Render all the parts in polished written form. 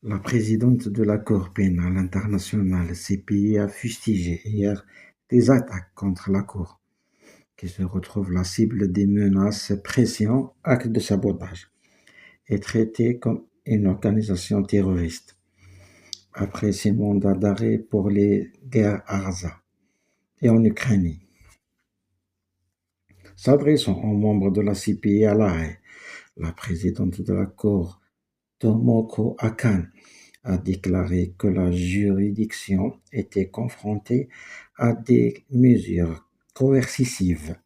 La présidente de la Cour pénale internationale (CPI) a fustigé hier des attaques contre la Cour, qui se retrouve la cible des menaces, pressions, actes de sabotage et traitée comme une organisation terroriste. Après ses mandats d'arrêt pour les guerres à Gaza et en Ukraine, s'adressant aux membres de la CPI à La Haye, la présidente de la Cour, Tomoko Akane, a déclaré que la juridiction était confrontée à des mesures coercitives,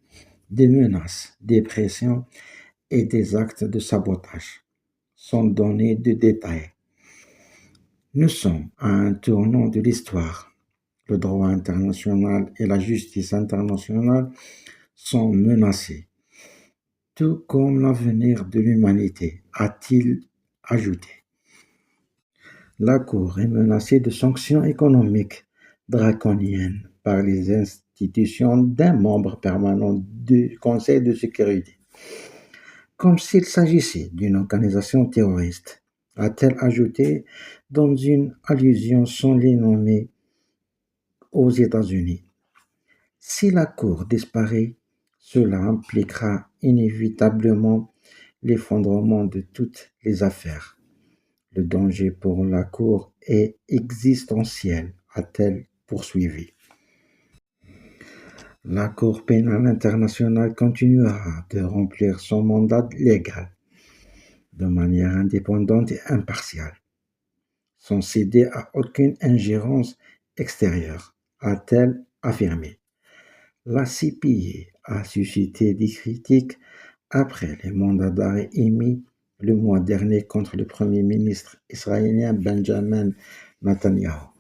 des menaces, des pressions et des actes de sabotage, sans donner de détails. Nous sommes à un tournant de l'histoire. Le droit international et la justice internationale sont menacés, tout comme l'avenir de l'humanité, a-t-il ajouté. La Cour est menacée de sanctions économiques draconiennes par les institutions d'un membre permanent du Conseil de sécurité, comme s'il s'agissait d'une organisation terroriste, a-t-elle ajouté dans une allusion sans les nommer aux États-Unis. Si la Cour disparaît, cela impliquera inévitablement l'effondrement de toutes les affaires. Le danger pour la Cour est existentiel, a-t-elle poursuivi. La Cour pénale internationale continuera de remplir son mandat légal de manière indépendante et impartiale, sans céder à aucune ingérence extérieure, a-t-elle affirmé. La CPI a suscité des critiques après les mandats d'arrêt émis le mois dernier contre le Premier ministre israélien Benjamin Netanyahu,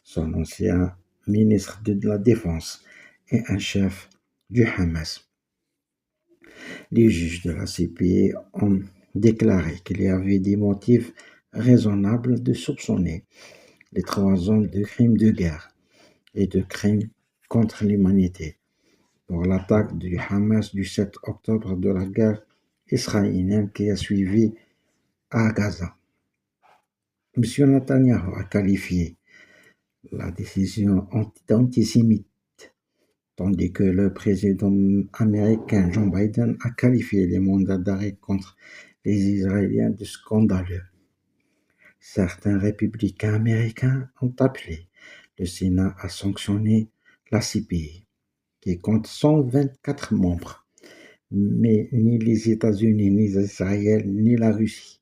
son ancien ministre de la Défense et un chef du Hamas. Les juges de la CPI ont déclaré qu'il y avait des motifs raisonnables de soupçonner les 3 hommes de crimes de guerre et de crimes contre l'humanité pour l'attaque du Hamas du 7 octobre de la guerre israélienne qui a suivi à Gaza. M. Netanyahu a qualifié la décision d'antisémite, tandis que le président américain Joe Biden a qualifié les mandats d'arrêt contre les Israéliens de scandaleux. Certains républicains américains ont appelé le Sénat à sanctionner la CPI, qui compte 124 membres, mais ni les États-Unis, ni Israël, ni la Russie